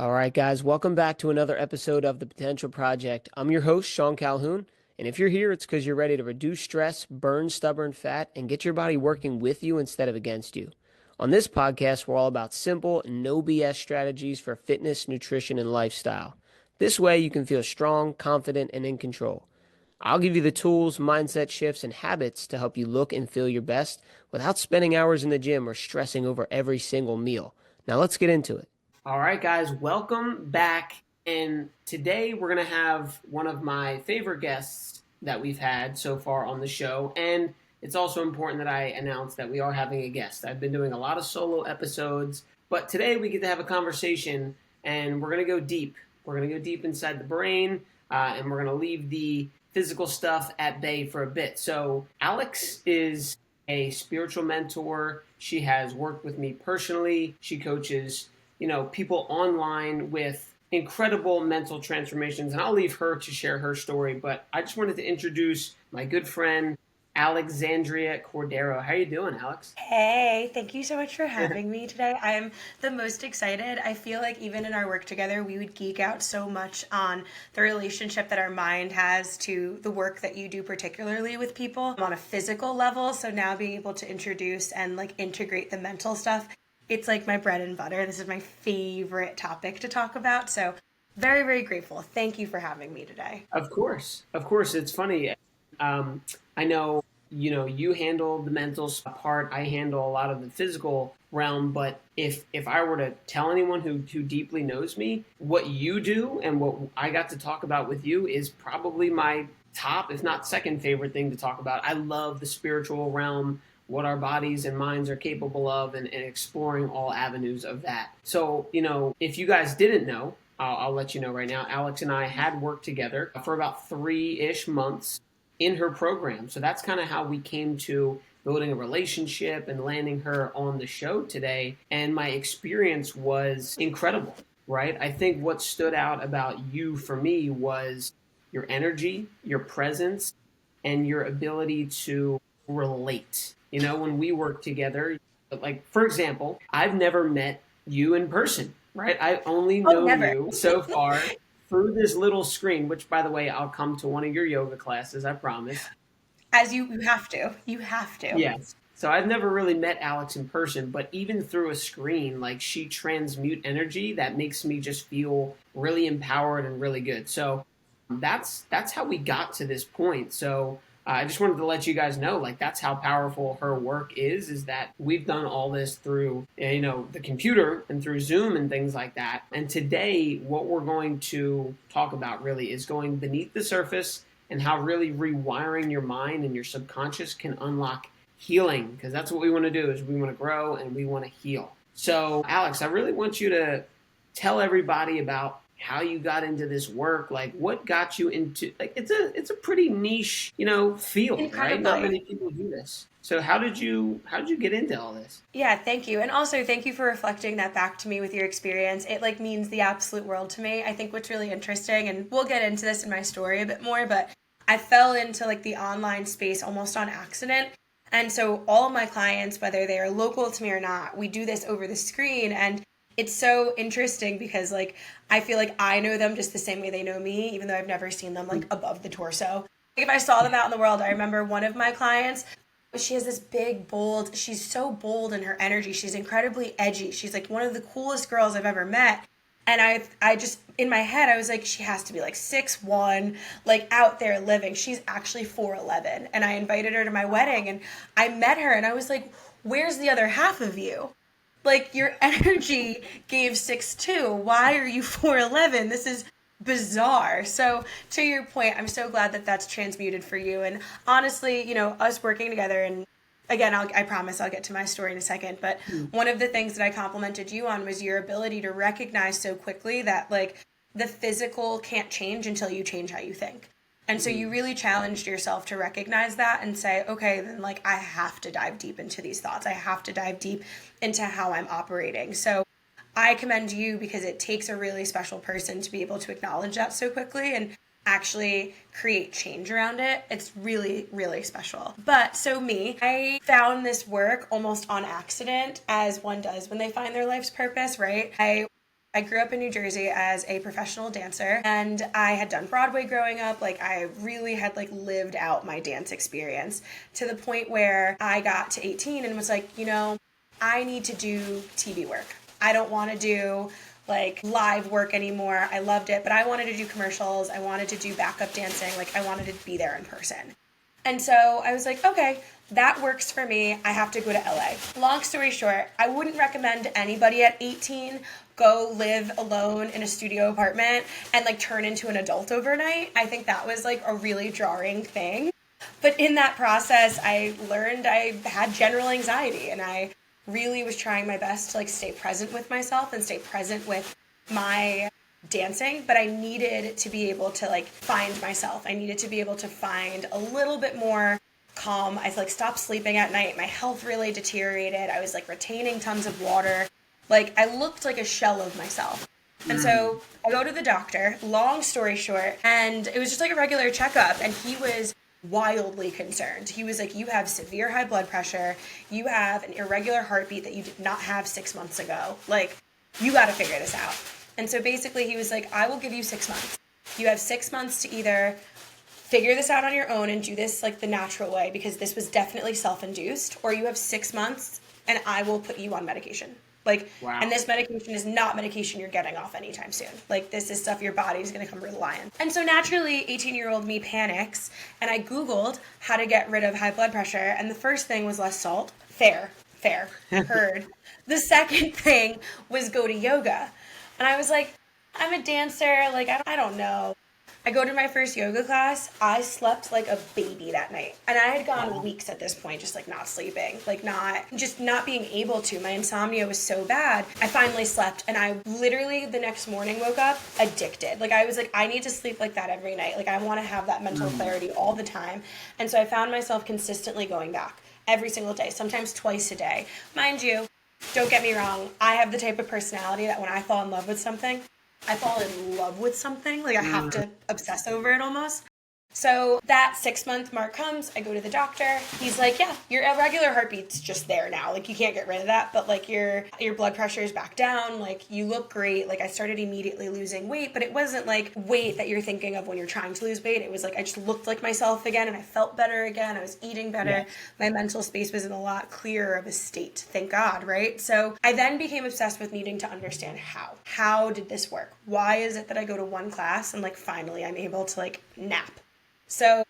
All right, guys, welcome back to another episode of The Potential Project. I'm your host, Sean Calhoun, and if you're here, it's because you're ready to reduce stress, burn stubborn fat, and get your body working with you instead of against you. On this podcast, we're all about simple, no BS strategies for fitness, nutrition, and lifestyle. This way, you can feel strong, confident, and in control. I'll give you the tools, mindset shifts, and habits to help you look and feel your best without spending hours in the gym or stressing over every single meal. Now, let's get into it. All right, guys, welcome back. And today we're going to have one of my favorite guests that we've had so far on the show. And it's also important that I announce that we are having a guest. I've been doing a lot of solo episodes, but today we get to have a conversation and we're going to go deep. We're going to go deep inside the brain and we're going to leave the physical stuff at bay for a bit. So, Alex is a spiritual mentor. She has worked with me personally. She coaches people online with incredible mental transformations. And I'll leave her to share her story. But I just wanted to introduce my good friend, Alexandria Cordero. How you doing, Alex? Hey, thank you so much for having me today. I'm the most excited. I feel like even in our work together, we would geek out so much on the relationship that our mind has to the work that you do, particularly with people on a physical level. So now being able to introduce and like integrate the mental stuff, it's like my bread and butter. This is my favorite topic to talk about. So very, very grateful. Thank you for having me today. Of course. Of course. It's funny. I know, you handle the mental part. I handle a lot of the physical realm. But if I were to tell anyone who deeply knows me, what you do and what I got to talk about with you is probably my top, if not second favorite thing to talk about. I love the spiritual realm, what our bodies and minds are capable of, and exploring all avenues of that. So, if you guys didn't know, I'll let you know right now. Alex and I had worked together for about 3-ish months in her program. So that's kind of how we came to building a relationship and landing her on the show today. And my experience was incredible, right? I think what stood out about you for me was your energy, your presence, and your ability to relate. When we work together, like, for example, I've never met you in person, right? I've only Oh, known never. you so far through this little screen, which, by the way, I'll come to one of your yoga classes, I promise. As you have to. You have to. Yes. So I've never really met Alex in person, but even through a screen, like, she transmute energy that makes me just feel really empowered and really good. So that's how we got to this point. So I just wanted to let you guys know, like, that's how powerful her work is that we've done all this through, the computer and through Zoom and things like that. And today, what we're going to talk about really is going beneath the surface and how really rewiring your mind and your subconscious can unlock healing, because that's what we want to do, is we want to grow and we want to heal. So, Alex, I really want you to tell everybody about how you got into this work, like what got you into, like, it's a pretty niche, field, right? Not Incredibly. many people do this. So how did you get into all this? Yeah, thank you. And also thank you for reflecting that back to me with your experience. It like means the absolute world to me. I think what's really interesting, and we'll get into this in my story a bit more, but I fell into like the online space almost on accident. And so all of my clients, whether they are local to me or not, we do this over the screen. And it's so interesting because like I feel like I know them just the same way they know me, even though I've never seen them like above the torso. If I saw them out in the world, I remember one of my clients, she has this big, bold, she's so bold in her energy. She's incredibly edgy. She's like one of the coolest girls I've ever met. And I just, in my head, I was like, she has to be like 6'1", like out there living. She's actually 4'11". And I invited her to my wedding and I met her and I was like, where's the other half of you? Like your energy gave 6'2". Why are you 4'11"? This is bizarre. So to your point, I'm so glad that that's transmuted for you. And honestly, us working together, and again, I promise I'll get to my story in a second, but one of the things that I complimented you on was your ability to recognize so quickly that like the physical can't change until you change how you think. And so you really challenged yourself to recognize that and say, okay, then like I have to dive deep into these thoughts. I have to dive deep into how I'm operating. So I commend you because it takes a really special person to be able to acknowledge that so quickly and actually create change around it. It's really, really special. But so I found this work almost on accident, as one does when they find their life's purpose, right? I I grew up in New Jersey as a professional dancer, and I had done Broadway growing up. Like, I really had like lived out my dance experience to the point where I got to 18 and was like, I need to do TV work. I don't want to do like live work anymore. I loved it, but I wanted to do commercials. I wanted to do backup dancing. Like, I wanted to be there in person. And so I was like, okay, that works for me. I have to go to LA. Long story short, I wouldn't recommend anybody at 18 go live alone in a studio apartment and like turn into an adult overnight. I think that was like a really jarring thing. But in that process, I learned I had general anxiety, and I really was trying my best to like stay present with myself and stay present with my dancing, but I needed to be able to like find myself. I needed to be able to find a little bit more calm. I like stopped sleeping at night. My health really deteriorated. I was like retaining tons of water. Like, I looked like a shell of myself. And so I go to the doctor, long story short, and it was just like a regular checkup, and he was wildly concerned. He was like, you have severe high blood pressure. You have an irregular heartbeat that you did not have 6 months ago. Like, you got to figure this out. And so basically he was like, I will give you 6 months. You have 6 months to either figure this out on your own and do this like the natural way, because this was definitely self-induced, or you have 6 months and I will put you on medication. Like, wow. And this medication is not medication you're getting off anytime soon. Like, this is stuff your body is going to come rely on. And so naturally, 18-year-old me panics, and I Googled how to get rid of high blood pressure, and the first thing was less salt. Fair, heard. The second thing was go to yoga. And I was like, I'm a dancer, like, I don't know. I go to my first yoga class. I slept like a baby that night. And I had gone weeks at this point, just like not sleeping, like not being able to. My insomnia was so bad. I finally slept, and I literally the next morning woke up addicted. Like, I was like, I need to sleep like that every night. Like, I want to have that mental clarity all the time. And so I found myself consistently going back every single day, sometimes twice a day. Mind you, don't get me wrong, I have the type of personality that when I fall in love with something, I fall in love with something. Like, I have to obsess over it almost. So that 6 month mark comes, I go to the doctor. He's like, yeah, your irregular heartbeat's just there now. Like, you can't get rid of that, but like your blood pressure is back down. Like, you look great. Like, I started immediately losing weight, but it wasn't like weight that you're thinking of when you're trying to lose weight. It was like, I just looked like myself again, and I felt better again. I was eating better. Yeah. My mental space was in a lot clearer of a state. Thank God, right? So I then became obsessed with needing to understand how. How did this work? Why is it that I go to one class and like finally I'm able to like nap? So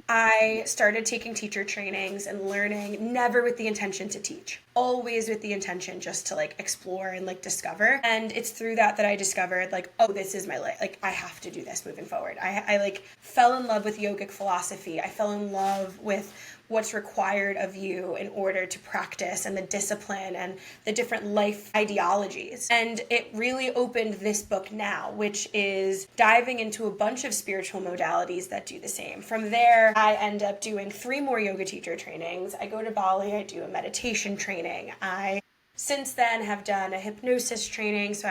I started taking teacher trainings and learning, never with the intention to teach, always with the intention just to like explore and like discover. And it's through that I discovered like, oh, this is my life. Like, I have to do this moving forward. I like fell in love with yogic philosophy. I fell in love with what's required of you in order to practice, and the discipline and the different life ideologies. And it really opened this book now, which is diving into a bunch of spiritual modalities that do the same. From there, I end up doing 3 more yoga teacher trainings. I go to Bali, I do a meditation training. I, since then, have done a hypnosis training, so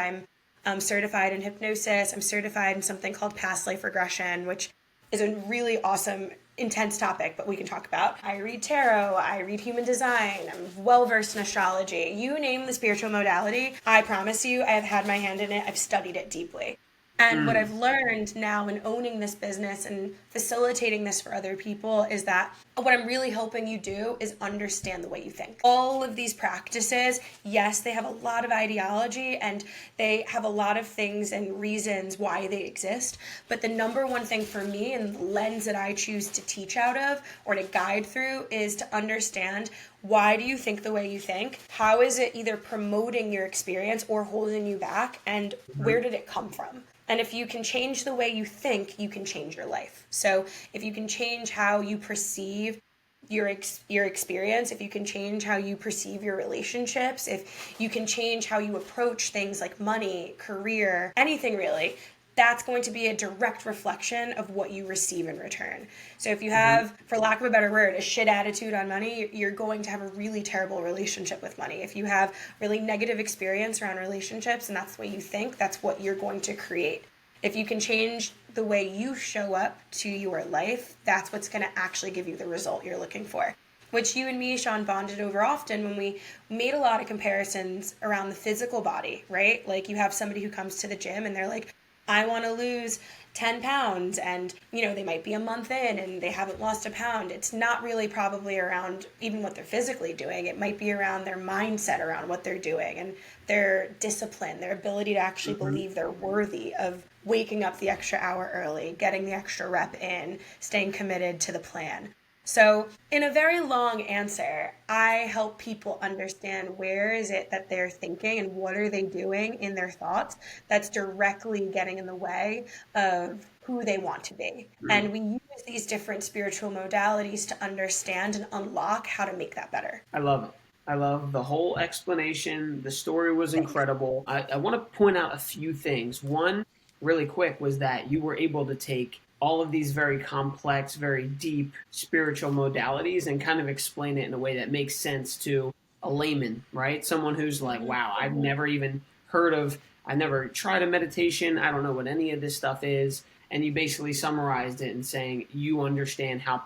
I'm certified in hypnosis. I'm certified in something called past life regression, which is a really awesome, intense topic, but we can talk about. I read tarot, I read human design, I'm well-versed in astrology. You name the spiritual modality, I promise you, I have had my hand in it, I've studied it deeply. And what I've learned now in owning this business and facilitating this for other people is that what I'm really helping you do is understand the way you think. All of these practices, yes, they have a lot of ideology and they have a lot of things and reasons why they exist. But the number one thing for me and the lens that I choose to teach out of or to guide through is to understand, why do you think the way you think? How is it either promoting your experience or holding you back? And where did it come from? And if you can change the way you think, you can change your life. So if you can change how you perceive your experience, if you can change how you perceive your relationships, if you can change how you approach things like money, career, anything really, that's going to be a direct reflection of what you receive in return. So if you have, for lack of a better word, a shit attitude on money, you're going to have a really terrible relationship with money. If you have really negative experience around relationships and that's the way you think, that's what you're going to create. If you can change the way you show up to your life, that's what's going to actually give you the result you're looking for. which you and me, Sean, bonded over often when we made a lot of comparisons around the physical body, right? Like you have somebody who comes to the gym and they're like, I want to lose 10 pounds, and they might be a month in and they haven't lost a pound. It's not really probably around even what they're physically doing. It might be around their mindset around what they're doing and their discipline, their ability to actually believe they're worthy of waking up the extra hour early, getting the extra rep in, staying committed to the plan. So in a very long answer, I help people understand where is it that they're thinking and what are they doing in their thoughts that's directly getting in the way of who they want to be. And we use these different spiritual modalities to understand and unlock how to make that better. I love it. I love the whole explanation. The story was Thanks. incredible. I want to point out a few things. One, really quick, was that you were able to take all of these very complex, very deep spiritual modalities and kind of explain it in a way that makes sense to a layman, right? Someone who's like, wow, I've never even I never tried a meditation. I don't know what any of this stuff is. And you basically summarized it in saying you understand how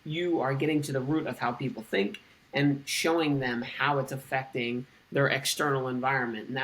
you are getting to the root of how people think and showing them how it's affecting their external environment. And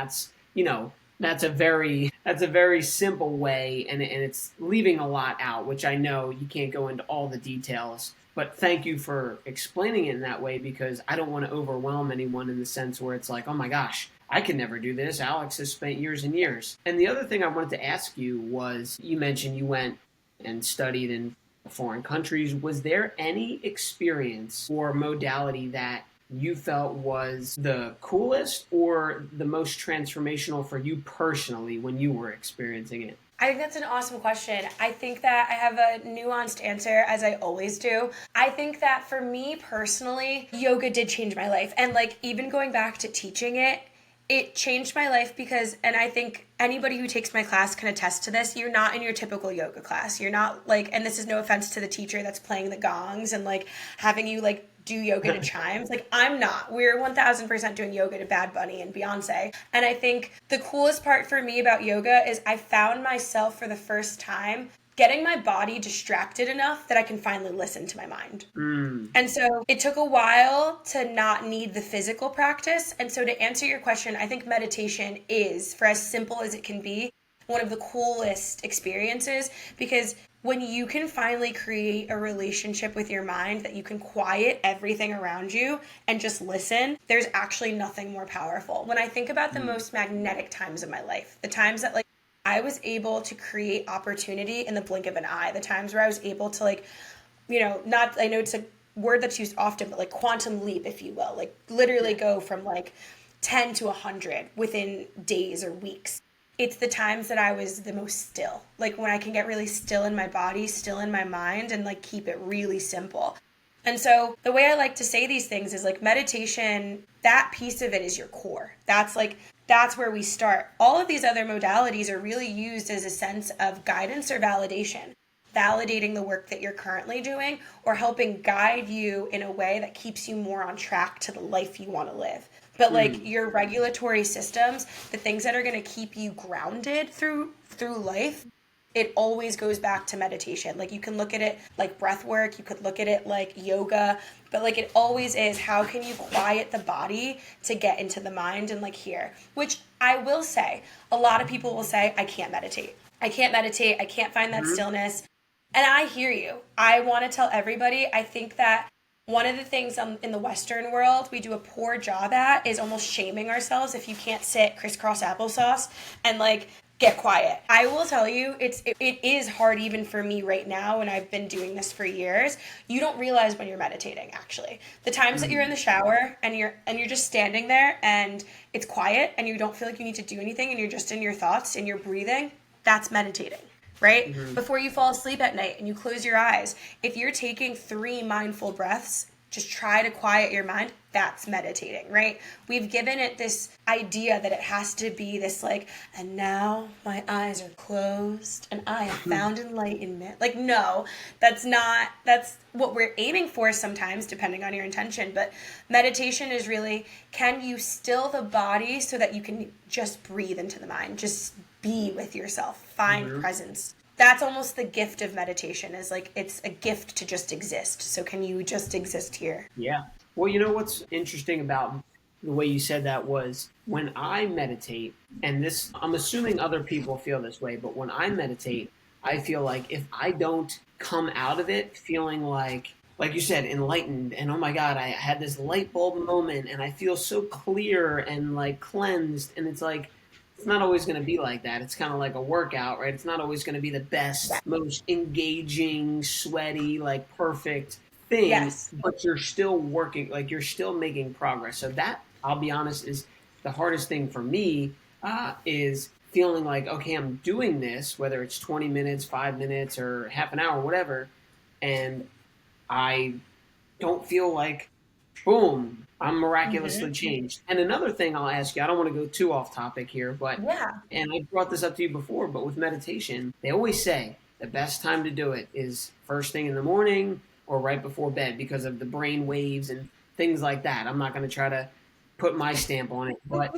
that's a very simple way, and it's leaving a lot out, which I know you can't go into all the details. But thank you for explaining it in that way, because I don't want to overwhelm anyone in the sense where it's like, oh my gosh, I can never do this. Alex has spent years and years. And the other thing I wanted to ask you was, you mentioned you went and studied in foreign countries. Was there any experience or modality that you felt was the coolest or the most transformational for you personally when you were experiencing it? I think that's an awesome question. I think that I have a nuanced answer, as I always do. I think that for me personally, yoga did change my life. And like even going back to teaching it, it changed my life because, and I think anybody who takes my class can attest to this, you're not in your typical yoga class. You're not like, and this is no offense to the teacher that's playing the gongs and like having you like do yoga to chimes. Like I'm not. We're 1000% doing yoga to Bad Bunny and Beyonce. And I think the coolest part for me about yoga is I found myself for the first time getting my body distracted enough that I can finally listen to my mind. And so it took a while to not need the physical practice. And so to answer your question, I think meditation is, for as simple as it can be, one of the coolest experiences, because when you can finally create a relationship with your mind that you can quiet everything around you and just listen, there's actually nothing more powerful. When I think about the most magnetic times of my life, the times that like I was able to create opportunity in the blink of an eye, the times where I was able to like, not, I know it's a word that's used often, but like quantum leap, if you will, like literally go from like 10 to 100 within days or weeks. It's the times that I was the most still, like when I can get really still in my body, still in my mind, and like keep it really simple. And so the way I like to say these things is like meditation, that piece of it is your core. That's where we start. All of these other modalities are really used as a sense of guidance or validation, validating the work that you're currently doing or helping guide you in a way that keeps you more on track to the life you want to live. But like your regulatory systems, the things that are going to keep you grounded through life, it always goes back to meditation. Like you can look at it like breath work, you could look at it like yoga, but like it always is, how can you quiet the body to get into the mind and like here, which I will say, a lot of people will say, I can't meditate. I can't find that stillness. And I hear you. I want to tell everybody, I think that one of the things in the Western world we do a poor job at is almost shaming ourselves if you can't sit crisscross applesauce and like get quiet. I will tell you, it is hard even for me right now, and I've been doing this for years. You don't realize when you're meditating, actually. The times that you're in the shower and you're just standing there and it's quiet and you don't feel like you need to do anything and you're just in your thoughts and you're breathing, that's meditating. Right? Before you fall asleep at night and you close your eyes, if you're taking 3 mindful breaths, just try to quiet your mind, that's meditating, right? We've given it this idea that it has to be this like, and now my eyes are closed and I have found enlightenment. Like, no, that's what we're aiming for sometimes, depending on your intention. But meditation is really, can you still the body so that you can just breathe into the mind, just be with yourself, find presence. that's almost the gift of meditation, is like it's a gift to just exist. So can you just exist here? Yeah. Well, you know what's interesting about the way you said that was when I meditate, and this, I'm assuming other people feel this way, but when I meditate, I feel like if I don't come out of it feeling like you said, enlightened, and oh my God, I had this light bulb moment, and I feel so clear and like cleansed, and it's like, it's not always going to be like that. It's kind of like a workout, right? It's not always going to be the best, most engaging, sweaty, like perfect thing, Yes. but you're still working, like you're still making progress. So that, I'll be honest, is the hardest thing for me, is feeling like, okay, I'm doing this, whether it's 20 minutes, 5 minutes, or half an hour, whatever, and I don't feel like, boom, I'm miraculously Hmm. changed. And another thing I'll ask you, I don't want to go too off topic here, but, Yeah. and I brought this up to you before, but with meditation, they always say the best time to do it is first thing in the morning or right before bed because of the brain waves and things like that. I'm not going to try to put my stamp on it, but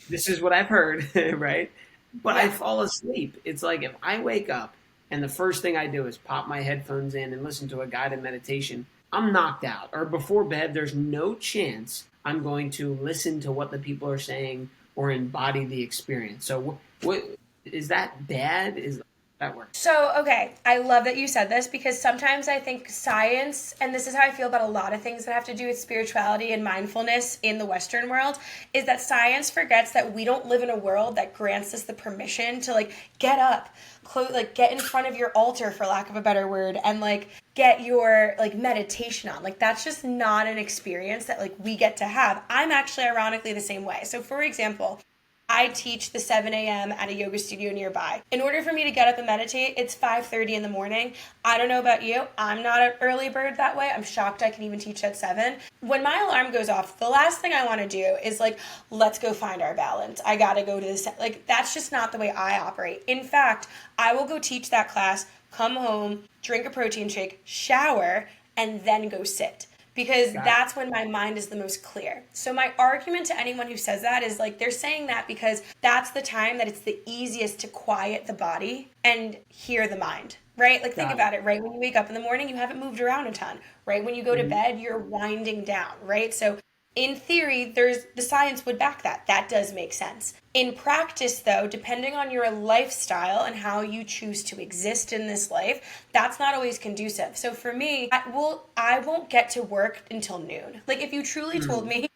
this is what I've heard, right? But I Yeah. fall asleep. It's like if I wake up and the first thing I do is pop my headphones in and listen to a guided meditation, I'm knocked out. Or before bed, there's no chance I'm going to listen to what the people are saying or embody the experience. So, what is that bad? Is that work? So, okay, I love that you said this because sometimes I think science, and this is how I feel about a lot of things that have to do with spirituality and mindfulness in the Western world, is that science forgets that we don't live in a world that grants us the permission to like get up, like get in front of your altar, for lack of a better word, and like get your like meditation on. Like that's just not an experience that like we get to have. I'm actually ironically the same way. So, for example, I teach the 7 a.m. at a yoga studio nearby. In order for me to get up and meditate, it's 5:30 in the morning. I don't know about you. I'm not an early bird that way. I'm shocked I can even teach at 7. When my alarm goes off, the last thing I want to do is like, let's go find our balance. I got to go to this. Like, that's just not the way I operate. In fact, I will go teach that class, come home, drink a protein shake, shower, and then go sit, because Got it. that's when my mind is the most clear. So my argument to anyone who says that is like they're saying that because that's the time that it's the easiest to quiet the body and hear the mind. Right? Like think Got it. about it, right? When you wake up in the morning, you haven't moved around a ton, right? When you go to Mhm. bed, you're winding down, right? So in theory, there's the science would back that. That does make sense. In practice, though, depending on your lifestyle and how you choose to exist in this life, that's not always conducive. So for me, I won't get to work until noon. Like if you truly told Mm. me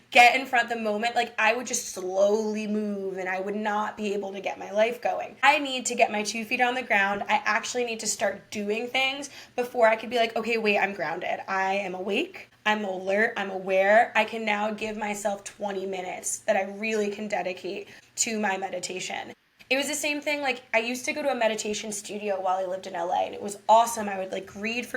get in front of the moment, like I would just slowly move and I would not be able to get my life going. I need to get my 2 feet on the ground. I actually need to start doing things before I could be like, okay, wait, I'm grounded. I am awake. I'm alert. I'm aware. I can now give myself 20 minutes that I really can dedicate to my meditation. It was the same thing. Like I used to go to a meditation studio while I lived in LA, and it was awesome. I would like read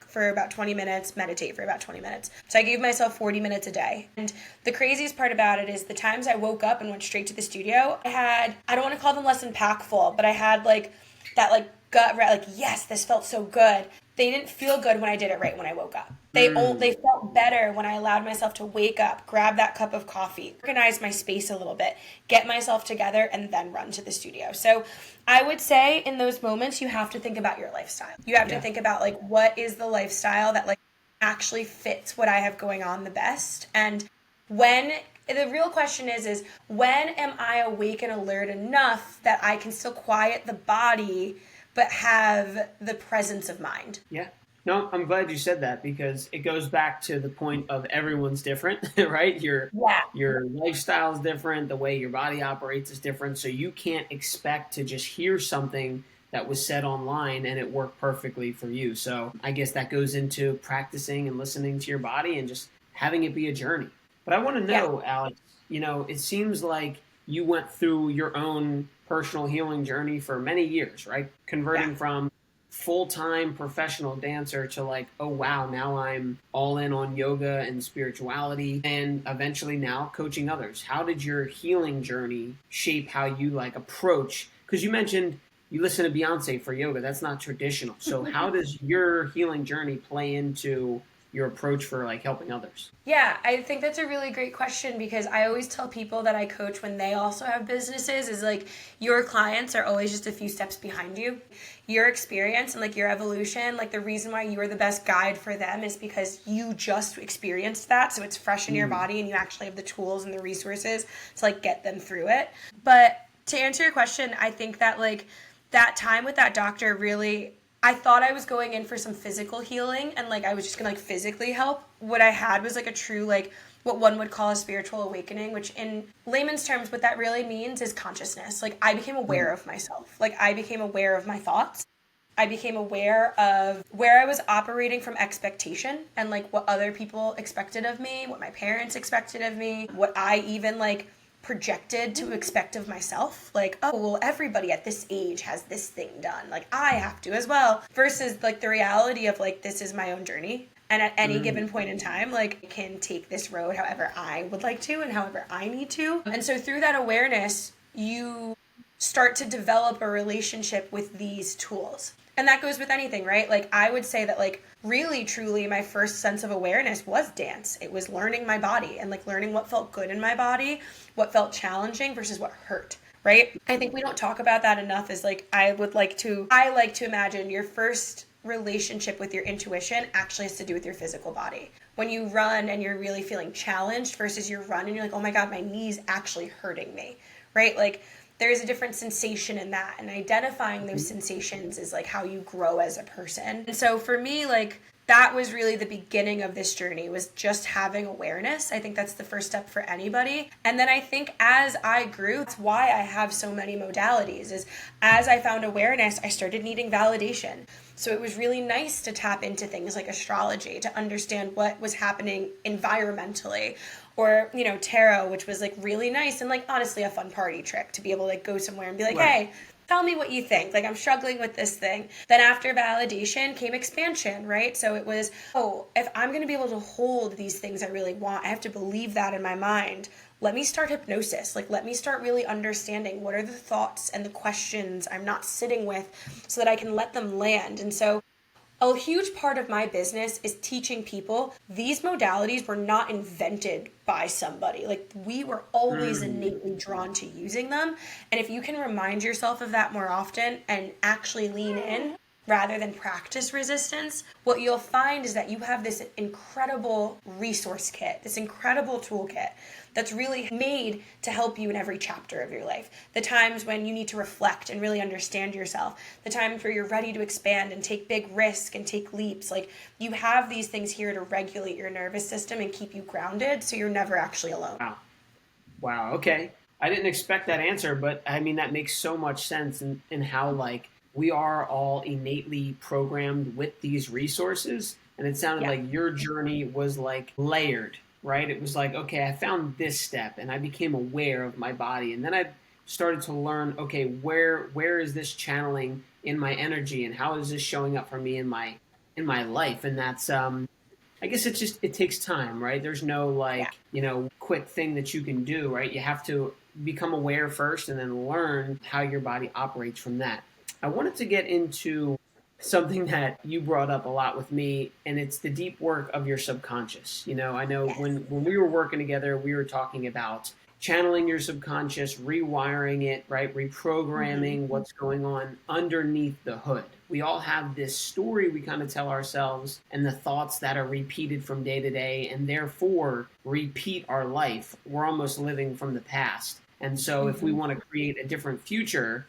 for about 20 minutes, meditate for about 20 minutes. So I gave myself 40 minutes a day. And the craziest part about it is the times I woke up and went straight to the studio, I don't want to call them less impactful, but I had like that like gut, like, yes, this felt so good. They didn't feel good when I did it right when I woke up. They Mm. felt better when I allowed myself to wake up, grab that cup of coffee, organize my space a little bit, get myself together, and then run to the studio. So I would say in those moments, you have to think about your lifestyle. You have to Yeah. think about like what is the lifestyle that like actually fits what I have going on the best. And when the real question is when am I awake and alert enough that I can still quiet the body but have the presence of mind? Yeah. No, I'm glad you said that because it goes back to the point of everyone's different, right? Yeah. Your lifestyle is different, the way your body operates is different, so you can't expect to just hear something that was said online and it worked perfectly for you. So, I guess that goes into practicing and listening to your body and just having it be a journey. But I want to Yeah. know, Alex, it seems like you went through your own personal healing journey for many years, right? Yeah. Converting from full-time professional dancer to like, oh wow, now I'm all in on yoga and spirituality and eventually now coaching others. How did your healing journey shape how you like approach, because you mentioned you listen to Beyonce for yoga, that's not traditional, so how does your healing journey play into your approach for like helping others? Yeah, I think that's a really great question because I always tell people that I coach when they also have businesses is like your clients are always just a few steps behind you. Your experience and like your evolution, like the reason why you're the best guide for them is because you just experienced that. So it's fresh in your body and you actually have the tools and the resources to like get them through it. But to answer your question, I think that like that time with that doctor really, I thought I was going in for some physical healing and like I was just gonna like physically help. What I had was like a true like what one would call a spiritual awakening, which in layman's terms what that really means is consciousness. Like I became aware of myself. Like I became aware of my thoughts. I became aware of where I was operating from expectation and like what other people expected of me, what my parents expected of me, what I even like projected to expect of myself. Like, oh, well, everybody at this age has this thing done. Like, I have to as well. Versus like the reality of like, this is my own journey. And at any given point in time, like, I can take this road however I would like to and however I need to. And so through that awareness, you start to develop a relationship with these tools. And that goes with anything, right? Like I would say that like really truly my first sense of awareness was dance. It was learning my body and like learning what felt good in my body, what felt challenging versus what hurt, right? I think we don't talk about that enough is like I like to imagine your first relationship with your intuition actually has to do with your physical body. When you run and you're really feeling challenged versus you run and you're like, oh my God, my knee's actually hurting me, right? Like there's a different sensation in that, and identifying those sensations is like how you grow as a person. And so for me, like that was really the beginning of this journey, was just having awareness. I think that's the first step for anybody. And then I think as I grew, that's why I have so many modalities, is as I found awareness, I started needing validation. So it was really nice to tap into things like astrology to understand what was happening environmentally, or, you know, tarot, which was like really nice and like honestly a fun party trick to be able to like go somewhere and be like, hey, tell me what you think. Like I'm struggling with this thing. Then after validation came expansion, right? So it was, oh, if I'm going to be able to hold these things I really want, I have to believe that in my mind. Let me start hypnosis. Like, let me start really understanding what are the thoughts and the questions I'm not sitting with so that I can let them land. And so a huge part of my business is teaching people these modalities were not invented by somebody. Like we were always innately drawn to using them. And if you can remind yourself of that more often and actually lean in rather than practice resistance, what you'll find is that you have this incredible resource kit, this incredible toolkit that's really made to help you in every chapter of your life. The times when you need to reflect and really understand yourself, the times where you're ready to expand and take big risks and take leaps. Like you have these things here to regulate your nervous system and keep you grounded so you're never actually alone. Wow. Okay. I didn't expect that answer, but I mean, that makes so much sense in how like we are all innately programmed with these resources. And it sounded like your journey was like layered, right? It was like, okay, I found this step and I became aware of my body. And then I started to learn, okay, where is this channeling in my energy and how is this showing up for me in my life? And that's I guess it's just, it takes time, right? There's no like, quick thing that you can do, right? You have to become aware first and then learn how your body operates from that. I wanted to get into something that you brought up a lot with me, and it's the deep work of your subconscious. I know when we were working together, we were talking about channeling your subconscious, rewiring it, right? Reprogramming what's going on underneath the hood. We all have this story we kind of tell ourselves and the thoughts that are repeated from day to day and therefore repeat our life. We're almost living from the past. And so if we want to create a different future,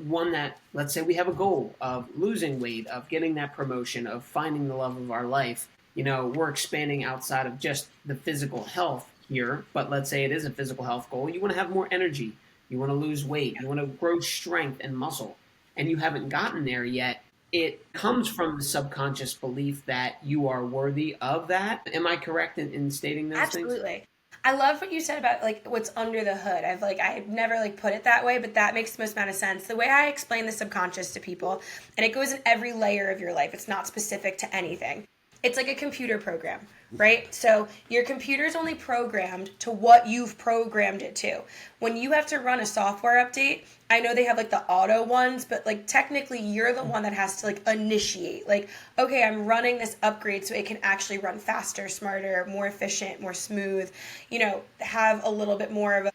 one that, let's say we have a goal of losing weight, of getting that promotion, of finding the love of our life, we're expanding outside of just the physical health here, but let's say it is a physical health goal. You want to have more energy. You want to lose weight. You want to grow strength and muscle, and you haven't gotten there yet. It comes from the subconscious belief that you are worthy of that. Am I correct in stating those things? Absolutely. I love what you said about like what's under the hood. I've never like put it that way, but that makes the most amount of sense. The way I explain the subconscious to people, and it goes in every layer of your life. It's not specific to anything. It's like a computer program, right? So your computer's only programmed to what you've programmed it to. When you have to run a software update, I know they have like the auto ones, but like technically you're the one that has to like initiate. Like, okay, I'm running this upgrade so it can actually run faster, smarter, more efficient, more smooth, have a little bit more of a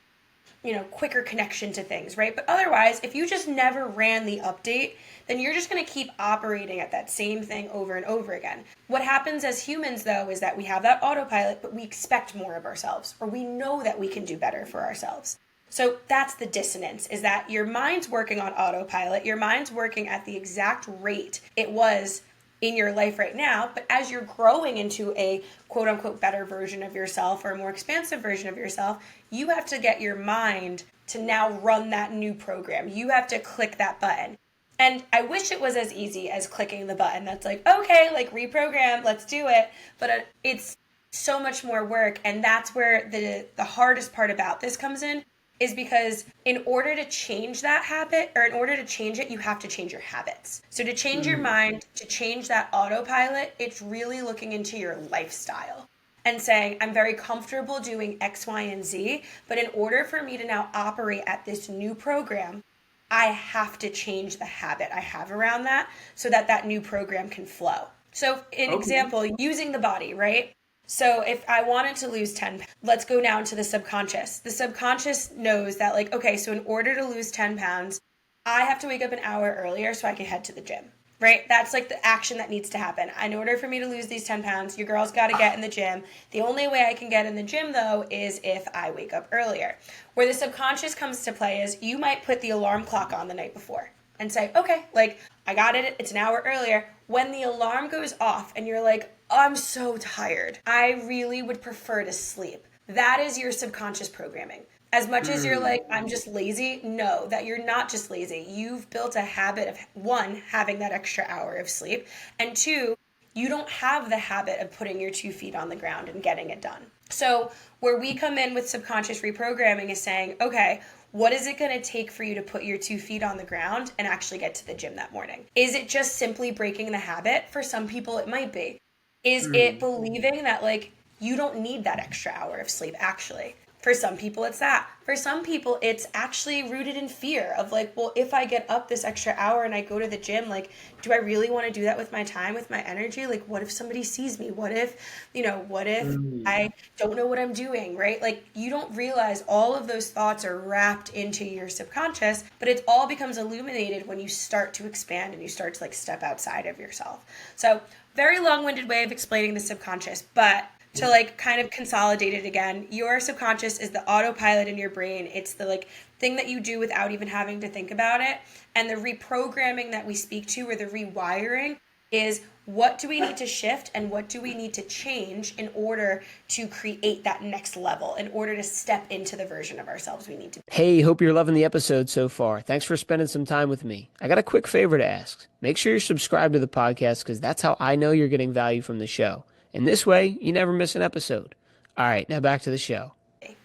quicker connection to things, right? But otherwise, if you just never ran the update, then you're just going to keep operating at that same thing over and over again. What happens as humans, though, is that we have that autopilot, but we expect more of ourselves, or we know that we can do better for ourselves. So that's the dissonance, is that your mind's working on autopilot, your mind's working at the exact rate it was in your life right now, but as you're growing into a quote unquote better version of yourself or a more expansive version of yourself, you have to get your mind to now run that new program. You have to click that button. And I wish it was as easy as clicking the button that's like, okay, like reprogram, let's do it. But it's so much more work. And that's where the hardest part about this comes in, is because in order to change that habit, or in order to change it, you have to change your habits. So to change your mind, to change that autopilot, it's really looking into your lifestyle and saying, I'm very comfortable doing X, Y, and Z, but in order for me to now operate at this new program, I have to change the habit I have around that so that that new program can flow. So in example, using the body, right? So if I wanted to lose 10 pounds, let's go down to the subconscious. The subconscious knows that like, okay, so in order to lose 10 pounds, I have to wake up an hour earlier so I can head to the gym, right? That's like the action that needs to happen. In order for me to lose these 10 pounds, your girl's got to get in the gym. The only way I can get in the gym though is if I wake up earlier. Where the subconscious comes to play is you might put the alarm clock on the night before and say, okay, like I got it, it's an hour earlier. When the alarm goes off and you're like, I'm so tired, I really would prefer to sleep. That is your subconscious programming. As much as you're like, I'm just lazy, no, that you're not just lazy. You've built a habit of, one, having that extra hour of sleep, and two, you don't have the habit of putting your 2 feet on the ground and getting it done. So where we come in with subconscious reprogramming is saying, okay, what is it going to take for you to put your 2 feet on the ground and actually get to the gym that morning? Is it just simply breaking the habit? For some people, it might be. Is it believing that like you don't need that extra hour of sleep actually? For some people, it's that. For some people, it's actually rooted in fear of like, well, if I get up this extra hour and I go to the gym, like, do I really want to do that with my time, with my energy? Like, what if somebody sees me? What if I don't know what I'm doing, right? Like, you don't realize all of those thoughts are wrapped into your subconscious, but it all becomes illuminated when you start to expand and you start to like step outside of yourself. So, very long-winded way of explaining the subconscious, but to like kind of consolidate it again, your subconscious is the autopilot in your brain. It's the like thing that you do without even having to think about it. And the reprogramming that we speak to, or the rewiring, is what do we need to shift and what do we need to change in order to create that next level, in order to step into the version of ourselves we need to be. Hey, hope you're loving the episode so far. Thanks for spending some time with me. I got a quick favor to ask. Make sure you're subscribed to the podcast because that's how I know you're getting value from the show. And this way, you never miss an episode. All right, now back to the show.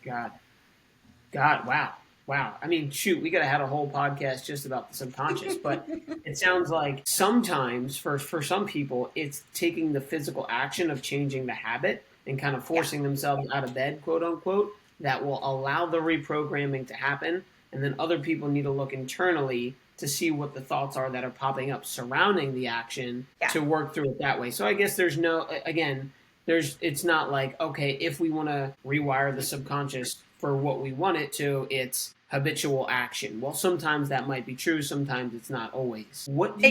God, wow. I mean, shoot, we could have had a whole podcast just about the subconscious, but it sounds like sometimes for some people, it's taking the physical action of changing the habit and kind of forcing themselves out of bed, quote unquote, that will allow the reprogramming to happen. And then other people need to look internally to see what the thoughts are that are popping up surrounding the action to work through it that way. So I guess it's not like, okay, if we want to rewire the subconscious for what we want it to, it's habitual action. Well, sometimes that might be true. Sometimes it's not always. What do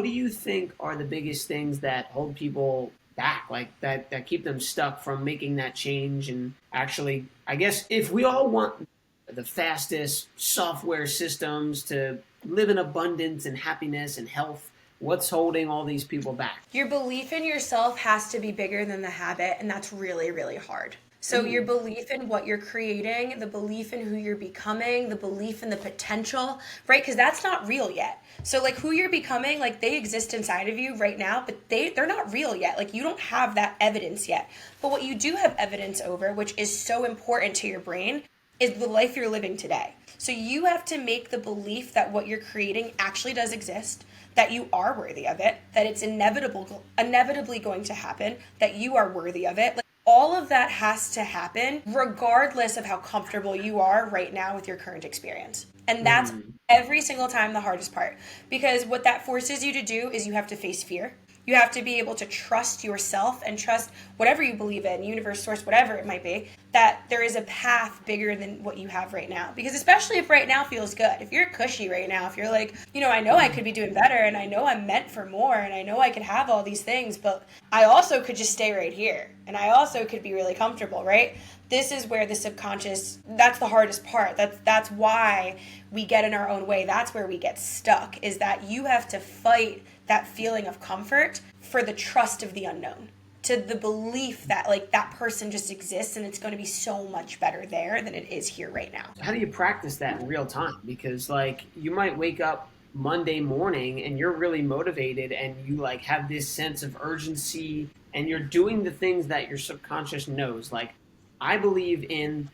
you think are the biggest things that hold people back, like that keep them stuck from making that change? And actually, I guess if we all want the fastest software systems to live in abundance and happiness and health, what's holding all these people back? Your belief in yourself has to be bigger than the habit, and that's really, really hard. So your belief in what you're creating, the belief in who you're becoming, the belief in the potential, right? Because that's not real yet. So like who you're becoming, like they exist inside of you right now, but they're not real yet. Like you don't have that evidence yet. But what you do have evidence over, which is so important to your brain, is the life you're living today. So you have to make the belief that what you're creating actually does exist, that you are worthy of it, that it's inevitably going to happen, that you are worthy of it. Like, all of that has to happen regardless of how comfortable you are right now with your current experience. And that's every single time the hardest part, because what that forces you to do is you have to face fear. You have to be able to trust yourself and trust whatever you believe in, universe, source, whatever it might be, that there is a path bigger than what you have right now. Because especially if right now feels good, if you're cushy right now, if you're like, I know I could be doing better, and I know I'm meant for more, and I know I could have all these things, but I also could just stay right here, and I also could be really comfortable, right? This is where the subconscious, that's the hardest part. That's why we get in our own way. That's where we get stuck, is that you have to fight that feeling of comfort for the trust of the unknown, to the belief that like that person just exists and it's going to be so much better there than it is here right now. How do you practice that in real time? Because like you might wake up Monday morning and you're really motivated and you like have this sense of urgency and you're doing the things that your subconscious knows. Like I believe in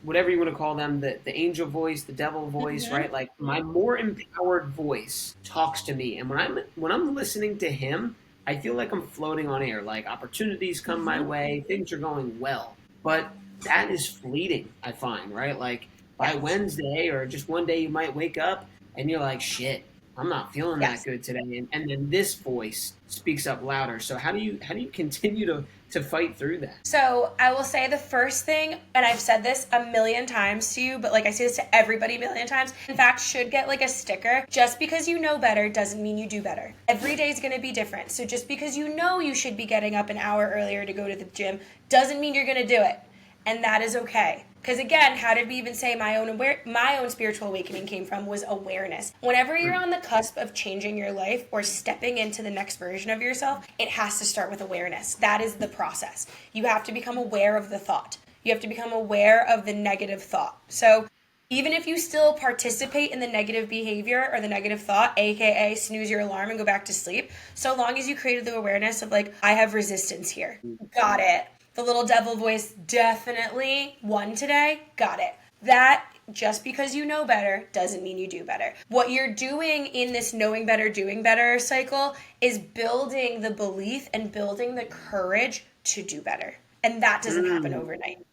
whatever you want to call them, the angel voice, the devil voice, right? Like my more empowered voice talks to me. And when I'm listening to him, I feel like I'm floating on air, like opportunities come my way, things are going well. But that is fleeting, I find, right? Like by Wednesday or just one day you might wake up and you're like, shit, I'm not feeling that good today. And then this voice speaks up louder. So how do you continue to fight through that? So I will say the first thing, and I've said this a million times to you, but like I say this to everybody a million times, in fact, should get like a sticker. Just because you know better doesn't mean you do better. Every day is going to be different. So just because you know you should be getting up an hour earlier to go to the gym doesn't mean you're going to do it. And that is okay. Because again, how did we even say my own spiritual awakening came from was awareness. Whenever you're on the cusp of changing your life or stepping into the next version of yourself, it has to start with awareness. That is the process. You have to become aware of the thought. You have to become aware of the negative thought. So even if you still participate in the negative behavior or the negative thought, aka snooze your alarm and go back to sleep, so long as you created the awareness of like, I have resistance here. Got it. The little devil voice definitely won today. Got it. That, just because you know better doesn't mean you do better. What you're doing in this knowing better, doing better cycle is building the belief and building the courage to do better. And that doesn't happen overnight.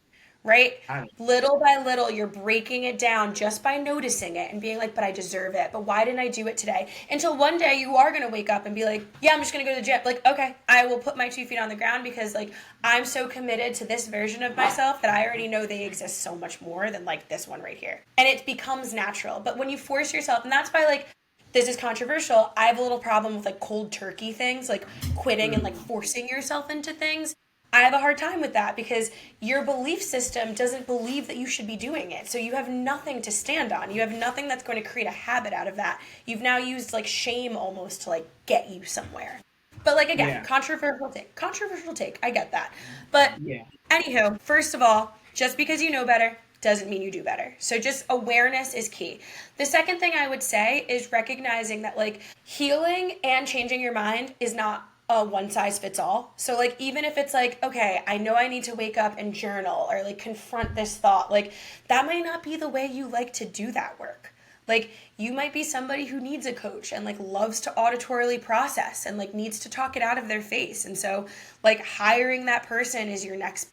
Right? Little by little, you're breaking it down just by noticing it and being like, but I deserve it. But why didn't I do it today? Until one day you are going to wake up and be like, yeah, I'm just going to go to the gym. Like, okay, I will put my 2 feet on the ground because like I'm so committed to this version of myself that I already know they exist so much more than like this one right here. And it becomes natural. But when you force yourself, and that's why like, this is controversial, I have a little problem with like cold turkey things, like quitting and like forcing yourself into things. I have a hard time with that because your belief system doesn't believe that you should be doing it. So you have nothing to stand on. You have nothing that's going to create a habit out of that. You've now used like shame almost to like get you somewhere. But like again, controversial take. I get that. But anywho, first of all, just because you know better doesn't mean you do better. So just awareness is key. The second thing I would say is recognizing that like healing and changing your mind is not a one size fits all. So like even if it's like, okay, I know I need to wake up and journal or like confront this thought, like that might not be the way you like to do that work. Like you might be somebody who needs a coach and like loves to auditorily process and like needs to talk it out of their face. And so like hiring that person is your next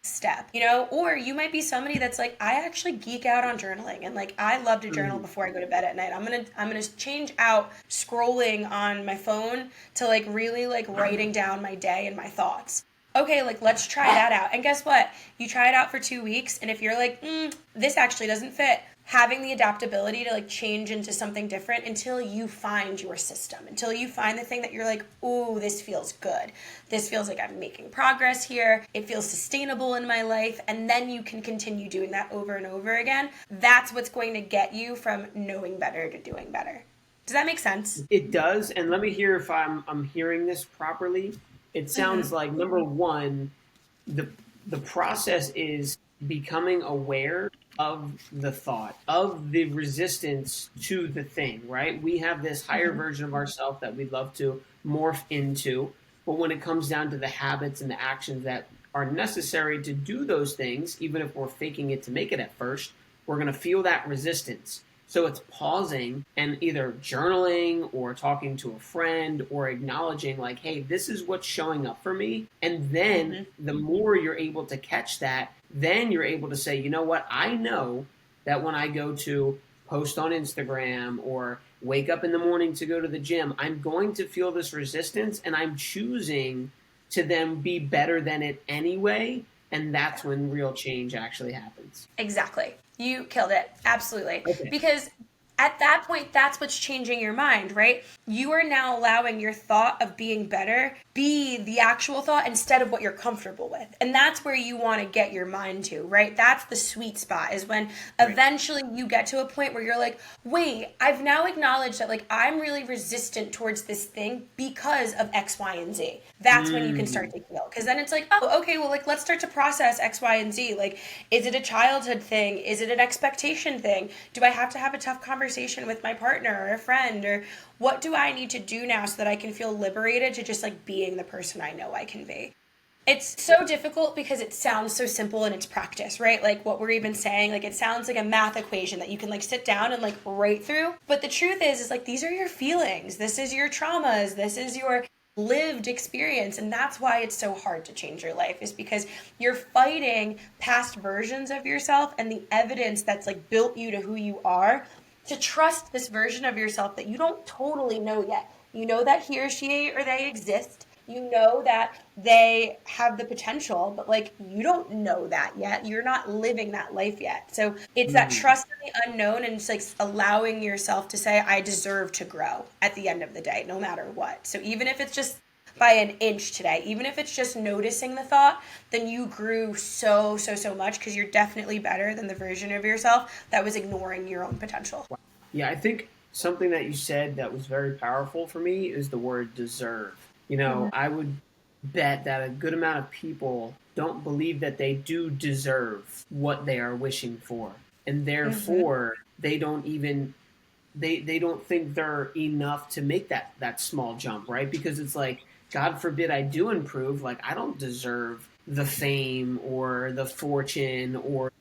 step, or you might be somebody that's like, I actually geek out on journaling and like I love to journal before I go to bed at night. I'm gonna change out scrolling on my phone to like really like writing down my day and my thoughts. Okay, like let's try that out. And guess what? You try it out for 2 weeks, and if you're like, this actually doesn't fit, having the adaptability to like change into something different until you find your system, until you find the thing that you're like, ooh, this feels good. This feels like I'm making progress here. It feels sustainable in my life. And then you can continue doing that over and over again. That's what's going to get you from knowing better to doing better. Does that make sense? It does. And let me hear if I'm hearing this properly. It sounds like number one, the process is becoming aware of the thought, of the resistance to the thing, right? We have this higher version of ourselves that we'd love to morph into, but when it comes down to the habits and the actions that are necessary to do those things, even if we're faking it to make it at first, we're going to feel that resistance. So it's pausing and either journaling or talking to a friend or acknowledging like, hey, this is what's showing up for me. And then the more you're able to catch that, then you're able to say, you know what? I know that when I go to post on Instagram or wake up in the morning to go to the gym, I'm going to feel this resistance and I'm choosing to then be better than it anyway. And that's when real change actually happens. Exactly. You killed it. Absolutely. Okay. Because at that point, that's what's changing your mind, right? You are now allowing your thought of being better be the actual thought instead of what you're comfortable with. And that's where you want to get your mind to, right? That's the sweet spot, is when eventually you get to a point where you're like, wait, I've now acknowledged that like I'm really resistant towards this thing because of X, Y, and Z. That's when you can start to heal. Because then it's like, oh, okay, well, like let's start to process X, Y, and Z. Like, is it a childhood thing? Is it an expectation thing? Do I have to have a tough conversation with my partner or a friend? Or what do I need to do now so that I can feel liberated to just like being the person I know I can be? It's so difficult because it sounds so simple in its practice, right? Like what we're even saying, like it sounds like a math equation that you can like sit down and like write through. But the truth is like these are your feelings. This is your traumas. This is your lived experience. And that's why it's so hard to change your life, is because you're fighting past versions of yourself and the evidence that's like built you to who you are, to trust this version of yourself that you don't totally know yet. You know that he or she or they exist. You know that they have the potential, but like you don't know that yet. You're not living that life yet. So it's that trust in the unknown, and it's like allowing yourself to say, I deserve to grow at the end of the day, no matter what. So even if it's just by an inch today, even if it's just noticing the thought, then you grew so much, because you're definitely better than the version of yourself that was ignoring your own potential. Yeah, I think something that you said that was very powerful for me is the word deserve. You know, I would bet that a good amount of people don't believe that they do deserve what they are wishing for. And therefore, they don't even they don't think they're enough to make that small jump, right? Because it's like, God forbid I do improve, like I don't deserve the fame or the fortune or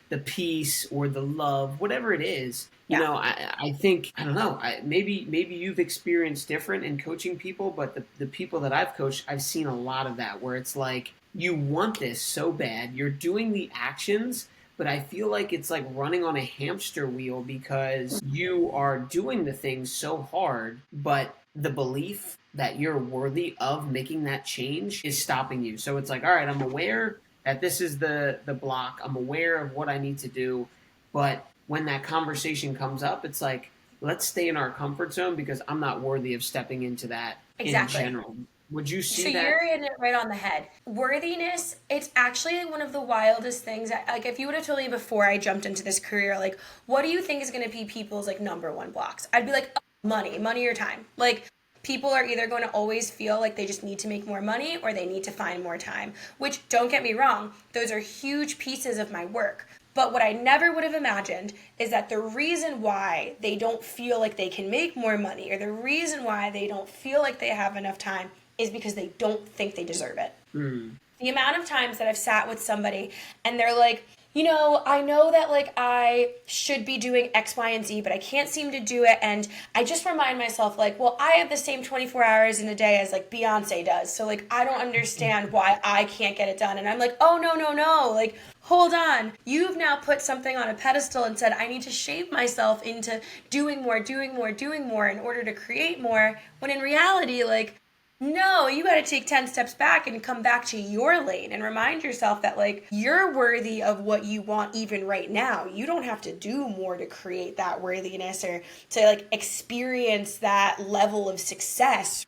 the peace or the love, whatever it is. You know, I think, I don't know, maybe you've experienced different in coaching people, but the people that I've coached, I've seen a lot of that, where it's like, you want this so bad, you're doing the actions, but I feel like it's like running on a hamster wheel, because you are doing the things so hard, but the belief that you're worthy of making that change is stopping you. So it's like, all right, I'm aware that this is the block. I'm aware of what I need to do. But when that conversation comes up, it's like, let's stay in our comfort zone, because I'm not worthy of stepping into that in general. Would you see that? So you're in it right on the head. Worthiness, it's actually one of the wildest things. Like if you would have told me before I jumped into this career, like, what do you think is going to be people's like number one blocks? I'd be like, oh, money or time. Like, people are either going to always feel like they just need to make more money, or they need to find more time, which, don't get me wrong, those are huge pieces of my work. But what I never would have imagined is that the reason why they don't feel like they can make more money, or the reason why they don't feel like they have enough time, is because they don't think they deserve it. The amount of times that I've sat with somebody and they're like, you know, I know that like I should be doing X, Y, and Z, but I can't seem to do it. And I just remind myself like, well, I have the same 24 hours in a day as like Beyonce does. So like, I don't understand why I can't get it done. And I'm like, oh, no. Like, hold on. You've now put something on a pedestal and said, I need to shape myself into doing more in order to create more. When in reality, like, no, you got to take 10 steps back and come back to your lane and remind yourself that like you're worthy of what you want even right now. You don't have to do more to create that worthiness or to like experience that level of success.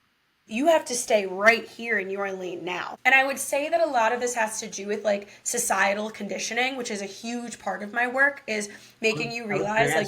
You have to stay right here in your lane now. And I would say that a lot of this has to do with like societal conditioning, which is a huge part of my work, is making you realize like,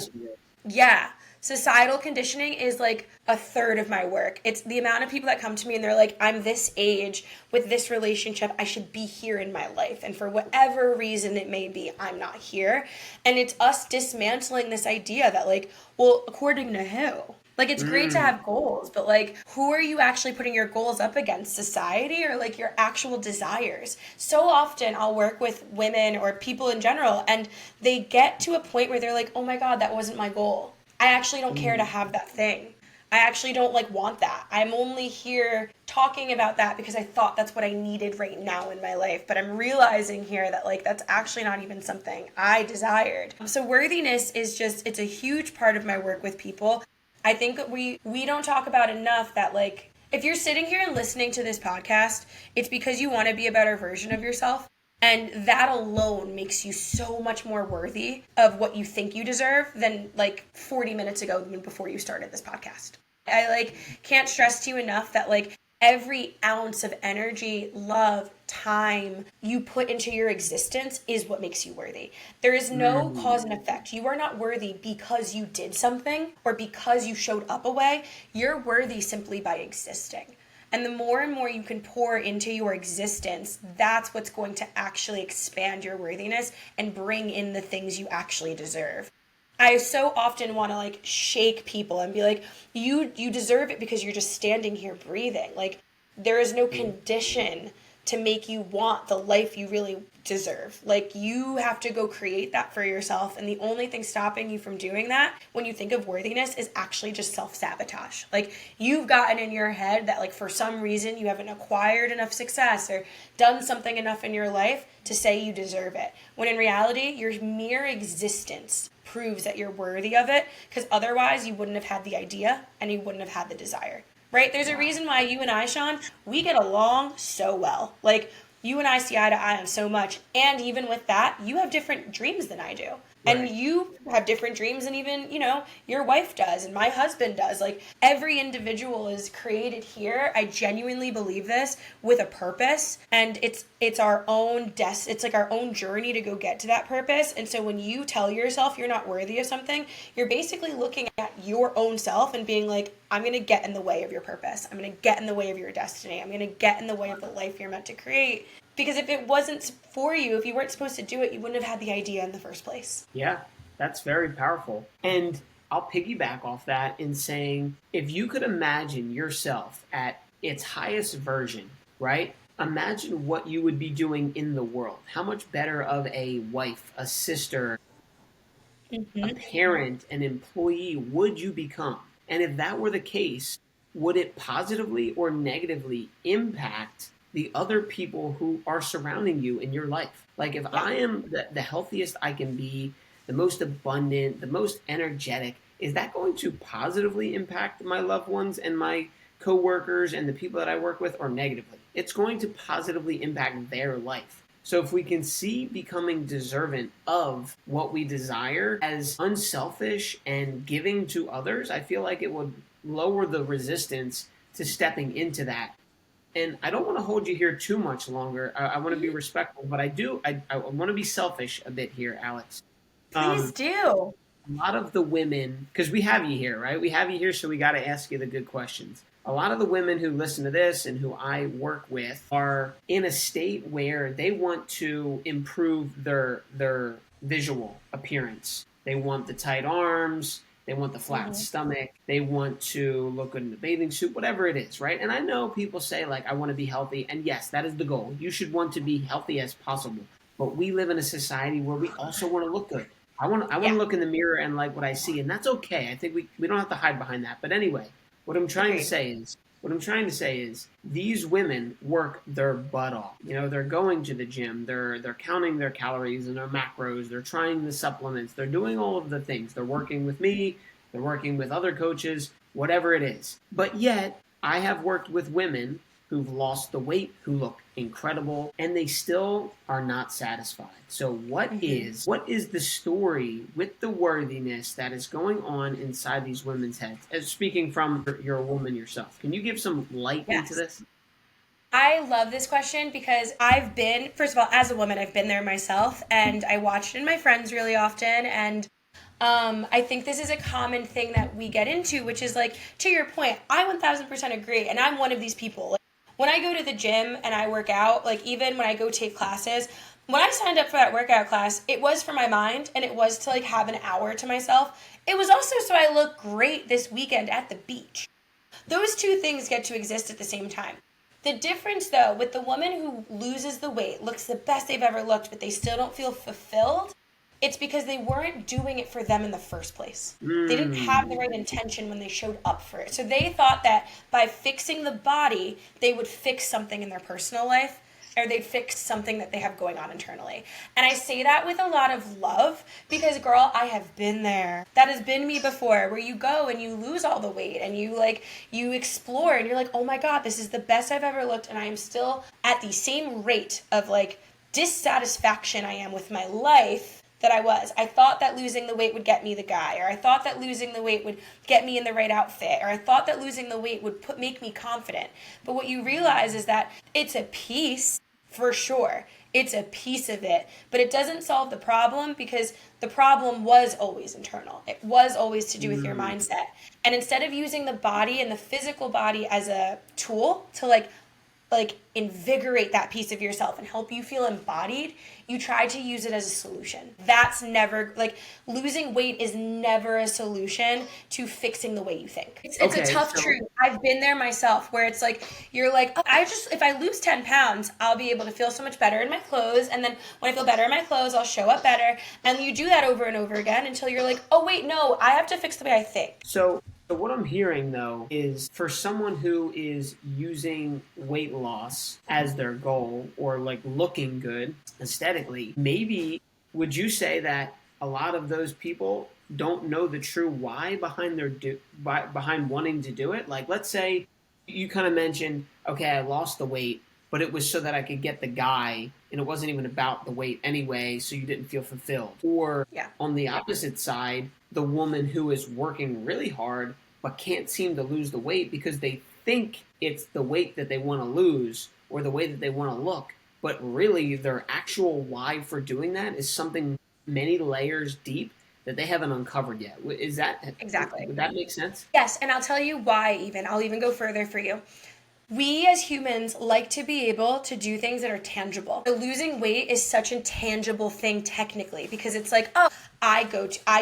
yeah, societal conditioning is like a third of my work. It's the amount of people that come to me and they're like, I'm this age with this relationship, I should be here in my life. And for whatever reason it may be, I'm not here. And it's us dismantling this idea that like, well, according to who? Like, it's great to have goals, but like, who are you actually putting your goals up against? Society or like your actual desires? So often I'll work with women or people in general, and they get to a point where they're like, oh my God, that wasn't my goal. I actually don't care to have that thing. I actually don't like want that. I'm only here talking about that because I thought that's what I needed right now in my life. But I'm realizing here that like that's actually not even something I desired. So worthiness is just, it's a huge part of my work with people. I think we don't talk about enough that like if you're sitting here and listening to this podcast, it's because you want to be a better version of yourself. And that alone makes you so much more worthy of what you think you deserve than like 40 minutes ago before you started this podcast. I like can't stress to you enough that like every ounce of energy, love, time you put into your existence is what makes you worthy. There is no cause and effect. You are not worthy because you did something or because you showed up a way. You're worthy simply by existing. And the more and more you can pour into your existence, that's what's going to actually expand your worthiness and bring in the things you actually deserve. I so often want to like shake people and be like, you deserve it because you're just standing here breathing. Like there is no condition to make you want the life you really deserve. Like you have to go create that for yourself. And the only thing stopping you from doing that when you think of worthiness is actually just self-sabotage. Like you've gotten in your head that like for some reason you haven't acquired enough success or done something enough in your life to say you deserve it. When in reality, your mere existence proves that you're worthy of it, because otherwise you wouldn't have had the idea and you wouldn't have had the desire. Right? There's a reason why you and I, Sean, we get along so well. Like, you and I see eye to eye on so much. And even with that, you have different dreams than I do. And you have different dreams than even, you know, your wife does and my husband does. Like, every individual is created here. I genuinely believe this with a purpose. And it's our own it's like our own journey to go get to that purpose. And so when you tell yourself you're not worthy of something, you're basically looking at your own self and being like, I'm going to get in the way of your purpose. I'm going to get in the way of your destiny. I'm going to get in the way of the life you're meant to create. Because if it wasn't for you, if you weren't supposed to do it, you wouldn't have had the idea in the first place. Yeah, that's very powerful. And I'll piggyback off that in saying, if you could imagine yourself at its highest version, right? Imagine what you would be doing in the world. How much better of a wife, a sister, a parent, an employee would you become? And if that were the case, would it positively or negatively impact the other people who are surrounding you in your life? Like if I am the healthiest I can be, the most abundant, the most energetic, is that going to positively impact my loved ones and my coworkers and the people that I work with, or negatively? It's going to positively impact their life. So if we can see becoming deserving of what we desire as unselfish and giving to others, I feel like it would lower the resistance to stepping into that. And I don't want to hold you here too much longer. I want to be respectful, but I want to be selfish a bit here, Alex. Please do. A lot of the women, because we have you here, right? We have you here, so we got to ask you the good questions. A lot of the women who listen to this and who I work with are in a state where they want to improve their visual appearance. They want the tight arms. They want the flat stomach. They want to look good in the bathing suit, whatever it is, right? And I know people say, like, I want to be healthy. And yes, that is the goal. You should want to be healthy as possible. But we live in a society where we also want to look good. I want to look in the mirror and like what I see. And that's okay. I think we don't have to hide behind that. But anyway, what I'm trying to say is these women work their butt off. You know, they're going to the gym, they're counting their calories and their macros, they're trying the supplements, they're doing all of the things. They're working with me, they're working with other coaches, whatever it is. But yet, I have worked with women who've lost the weight, who look incredible, and they still are not satisfied. So what is the story with the worthiness that is going on inside these women's heads? As speaking from you're a woman yourself, can you give some light into this? I love this question because I've been, first of all, as a woman, I've been there myself, and I watch it in my friends really often, and I think this is a common thing that we get into, which is like, to your point, I 1000% agree, and I'm one of these people. Like, when I go to the gym and I work out, like even when I go take classes, When I signed up for that workout class, it was for my mind and it was to like have an hour to myself. It was also so I look great this weekend at the beach. Those two things get to exist at the same time. The difference, though, with the woman who loses the weight, looks the best they've ever looked, but they still don't feel fulfilled, it's because they weren't doing it for them in the first place. They didn't have the right intention when they showed up for it. So they thought that by fixing the body, they would fix something in their personal life, or they'd fix something that they have going on internally. And I say that with a lot of love because, girl, I have been there. That has been me before, where you go and you lose all the weight and you explore and you're like, oh my God, this is the best I've ever looked, and I am still at the same rate of like dissatisfaction I am with my life that I was. I thought that losing the weight would get me the guy, or I thought that losing the weight would get me in the right outfit, or I thought that losing the weight would make me confident. But what you realize is that it's a piece, for sure. It's a piece of it, but it doesn't solve the problem because the problem was always internal. It was always to do with your mindset. And instead of using the body and the physical body as a tool to like invigorate that piece of yourself and help you feel embodied, you try to use it as a solution. That's never, like, losing weight is never a solution to fixing the way you think. It's a tough truth. I've been there myself where it's like, you're like, oh, if I lose 10 pounds, I'll be able to feel so much better in my clothes. And then when I feel better in my clothes, I'll show up better. And you do that over and over again until you're like, oh, wait, no, I have to fix the way I think. So what I'm hearing, though, is for someone who is using weight loss as their goal or like looking good aesthetically, maybe would you say that a lot of those people don't know the true why behind behind wanting to do it? Like, let's say you kind of mentioned, okay, I lost the weight, but it was so that I could get the guy, and it wasn't even about the weight anyway, so you didn't feel fulfilled. Or on the opposite side, the woman who is working really hard but can't seem to lose the weight because they think it's the weight that they want to lose or the way that they want to look. But really, their actual why for doing that is something many layers deep that they haven't uncovered yet. Is that exactly? Would that make sense? Yes, and I'll tell you why even. I'll even go further for you. We as humans like to be able to do things that are tangible. So losing weight is such a tangible thing technically because it's like, oh, I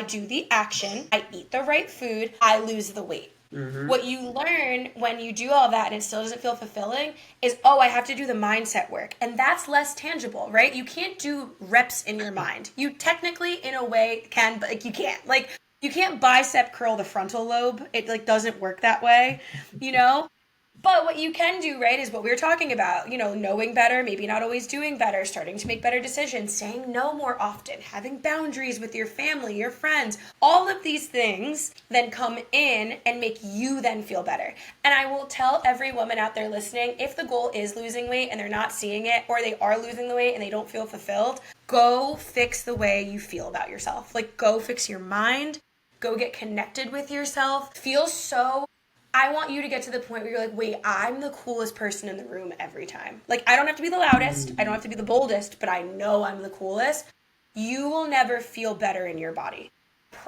do the action, I eat the right food, I lose the weight. Mm-hmm. What you learn when you do all that and it still doesn't feel fulfilling is, oh, I have to do the mindset work. And that's less tangible, right? You can't do reps in your mind. You technically, in a way, can, but like you can't. Like, you can't bicep curl the frontal lobe. It like doesn't work that way, you know? But what you can do, right, is what we were talking about, you know, knowing better, maybe not always doing better, starting to make better decisions, saying no more often, having boundaries with your family, your friends. All of these things then come in and make you then feel better. And I will tell every woman out there listening, if the goal is losing weight and they're not seeing it, or they are losing the weight and they don't feel fulfilled, go fix the way you feel about yourself. Like, go fix your mind, go get connected with yourself, I want you to get to the point where you're like, wait, I'm the coolest person in the room every time. Like, I don't have to be the loudest. I don't have to be the boldest, but I know I'm the coolest. You will never feel better in your body.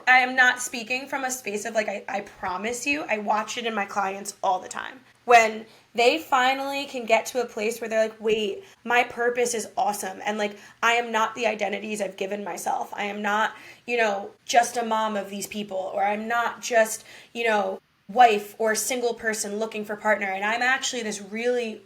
I am not speaking from a space of like, I promise you, I watch it in my clients all the time. When they finally can get to a place where they're like, wait, my purpose is awesome. And like, I am not the identities I've given myself. I am not, you know, just a mom of these people, or I'm not just, you know, wife or single person looking for partner, and I'm actually this really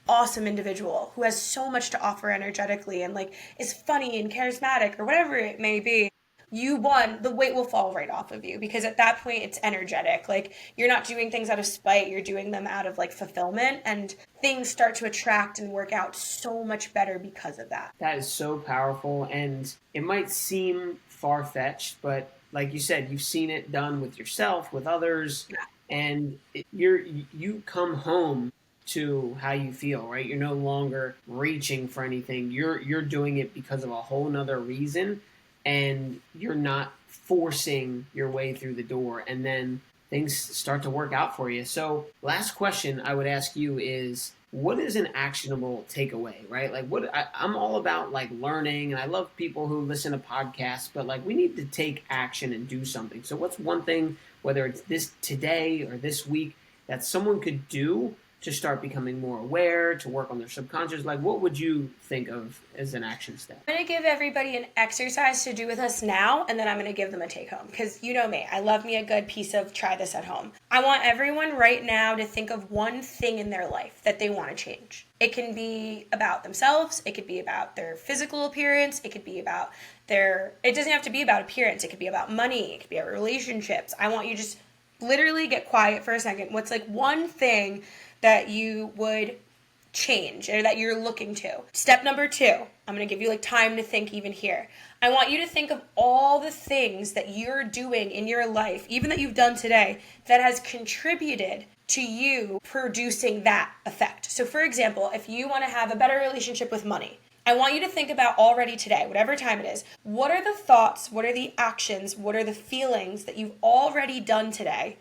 awesome individual who has so much to offer energetically and like is funny and charismatic or whatever it may be, the weight will fall right off of you because at that point it's energetic. Like, you're not doing things out of spite, you're doing them out of like fulfillment, and things start to attract and work out so much better because of that. That is so powerful, and it might seem far-fetched, but like you said, you've seen it done with yourself, with others, and you come home to how you feel, right? You're no longer reaching for anything. You're doing it because of a whole nother reason, and you're not forcing your way through the door, and then things start to work out for you. So last question I would ask you is, what is an actionable takeaway, right? Like, I'm all about like learning, and I love people who listen to podcasts, but like, we need to take action and do something. So what's one thing, whether it's this today or this week, that someone could do to start becoming more aware, to work on their subconscious? Like, what would you think of as an action step? I'm going to give everybody an exercise to do with us now, and then I'm going to give them a take home. Because you know me, I love me a good piece of try this at home. I want everyone right now to think of one thing in their life that they want to change. It can be about themselves. It could be about their physical appearance. It could be about it doesn't have to be about appearance. It could be about money. It could be about relationships. I want you to just literally get quiet for a second. What's like one thing that you would change or that you're looking to? Step number 2, I'm going to give you like time to think even here. I want you to think of all the things that you're doing in your life, even that you've done today, that has contributed to you producing that effect. So for example, if you want to have a better relationship with money, I want you to think about already today, whatever time it is, what are the thoughts, what are the actions, what are the feelings that you've already done today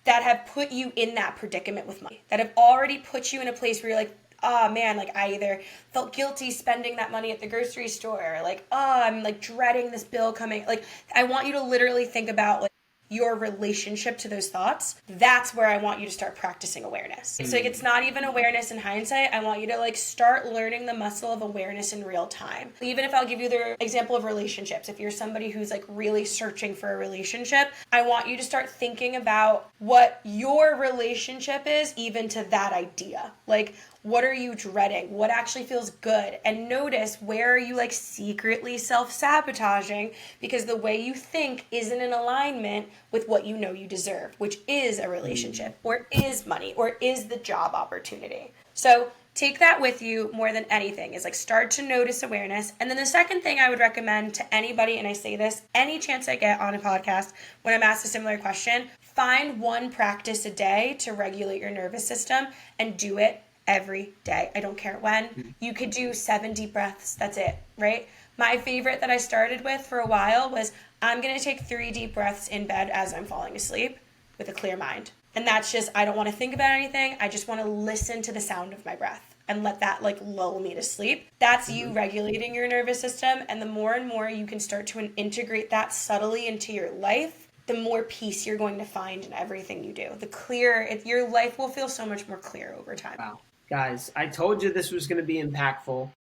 that have put you in that predicament with money, that have already put you in a place where you're like, oh man, like I either felt guilty spending that money at the grocery store, or like, oh, I'm like dreading this bill coming. Like, I want you to literally think about like your relationship to those thoughts. That's where I want you to start practicing awareness. So like, it's not even awareness in hindsight. I want you to like start learning the muscle of awareness in real time. Even if I'll give you the example of relationships, if you're somebody who's like really searching for a relationship, I want you to start thinking about what your relationship is even to that idea. Like, what are you dreading? What actually feels good? And notice, where are you like secretly self-sabotaging because the way you think isn't in alignment with what you know you deserve, which is a relationship or is money or is the job opportunity. So take that with you more than anything, is like start to notice awareness. And then the second thing I would recommend to anybody, and I say this any chance I get on a podcast when I'm asked a similar question, find one practice a day to regulate your nervous system and do it every day. I don't care when. You could do 7 deep breaths. That's it, right? My favorite that I started with for a while was I'm going to take 3 deep breaths in bed as I'm falling asleep with a clear mind. And that's just, I don't want to think about anything. I just want to listen to the sound of my breath and let that like lull me to sleep. That's you regulating your nervous system. And the more and more you can start to integrate that subtly into your life, the more peace you're going to find in everything you do. The clearer, your life will feel so much more clear over time. Wow. Guys, I told you this was going to be impactful.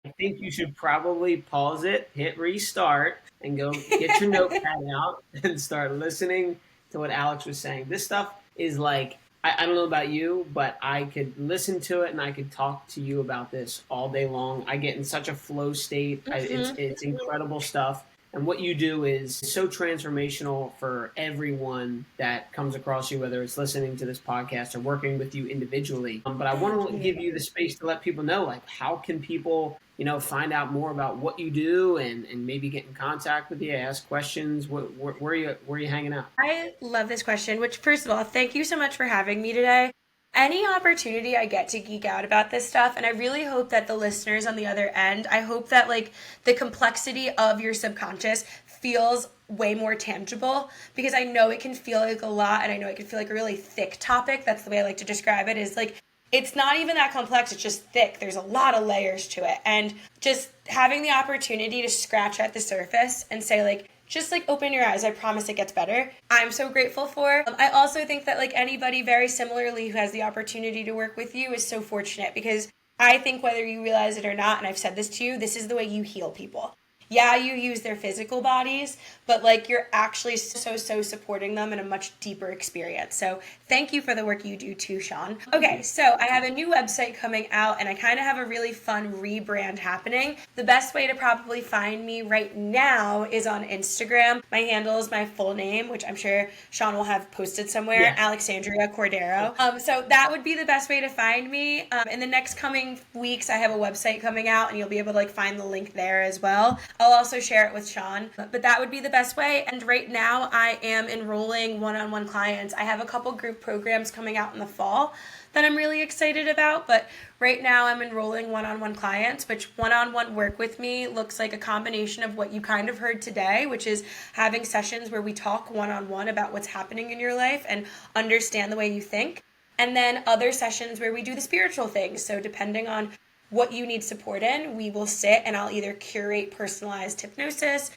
I think you should probably pause it, hit restart, and go get your notepad out and start listening to what Alex was saying. This stuff is like, I don't know about you, but I could listen to it and I could talk to you about this all day long. I get in such a flow state. It's incredible stuff. And what you do is so transformational for everyone that comes across you, whether it's listening to this podcast or working with you individually. But I want to give you the space to let people know, like, how can people, find out more about what you do and maybe get in contact with you, ask questions? Where are you hanging out? I love this question, which first of all, thank you so much for having me today. Any opportunity I get to geek out about this stuff, and I really hope that the listeners on the other end, I hope that like the complexity of your subconscious feels way more tangible, because I know it can feel like a lot, and I know it can feel like a really thick topic. That's the way I like to describe it, is like, it's not even that complex, it's just thick. There's a lot of layers to it. And just having the opportunity to scratch at the surface and say like, just like open your eyes, I promise it gets better, I'm so grateful for. I also think that like anybody very similarly who has the opportunity to work with you is so fortunate, because I think whether you realize it or not, and I've said this to you, this is the way you heal people. Yeah, you use their physical bodies, but like you're actually so supporting them in a much deeper experience. So thank you for the work you do too, Sean. Okay, so I have a new website coming out, and I kind of have a really fun rebrand happening. The best way to probably find me right now is on Instagram. My handle is my full name, which I'm sure Sean will have posted somewhere, yeah. Alexandria Cordero. So that would be the best way to find me. In the next coming weeks, I have a website coming out, and you'll be able to like find the link there as well. I'll also share it with Sean, but that would be the best way. And right now I am enrolling one-on-one clients. I have a couple group programs coming out in the fall that I'm really excited about, but right now I'm enrolling one-on-one clients, which one-on-one work with me looks like a combination of what you kind of heard today, which is having sessions where we talk one-on-one about what's happening in your life and understand the way you think. And then other sessions where we do the spiritual things. So depending on what you need support in, we will sit and I'll either curate personalized hypnosis,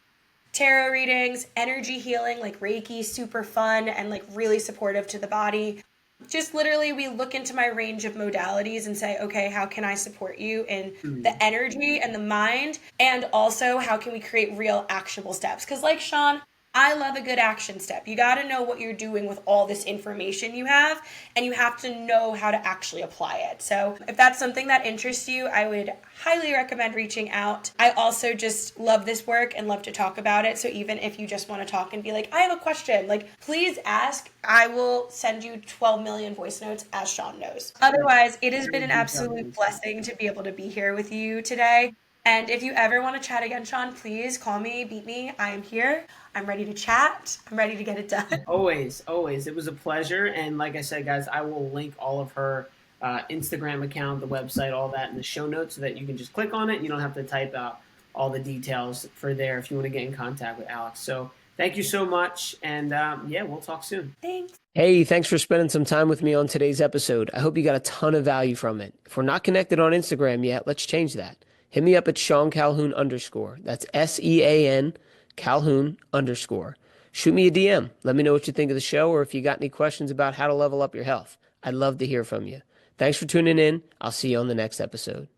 tarot readings, energy healing, like Reiki, super fun and like really supportive to the body. Just literally, we look into my range of modalities and say, okay, how can I support you in Mm. the energy and the mind? And also, how can we create real actionable steps? Because, like Sean, I love a good action step. You got to know what you're doing with all this information you have, and you have to know how to actually apply it. So, if that's something that interests you, I would highly recommend reaching out. I also just love this work and love to talk about it. So, even if you just want to talk and be like, I have a question, like, please ask. I will send you 12 million voice notes, as Sean knows. Otherwise, it has been an absolute blessing to be able to be here with you today. And if you ever want to chat again, Sean, please call me, beat me. I am here. I'm ready to chat. I'm ready to get it done. Always, always. It was a pleasure. And like I said, guys, I will link all of her Instagram account, the website, all that in the show notes so that you can just click on it. And you don't have to type out all the details for there if you want to get in contact with Alex. So thank you so much. And yeah, we'll talk soon. Thanks. Hey, thanks for spending some time with me on today's episode. I hope you got a ton of value from it. If we're not connected on Instagram yet, let's change that. Hit me up at Sean Calhoun _. That's SEAN Calhoun _. Shoot me a DM. Let me know what you think of the show or if you got any questions about how to level up your health. I'd love to hear from you. Thanks for tuning in. I'll see you on the next episode.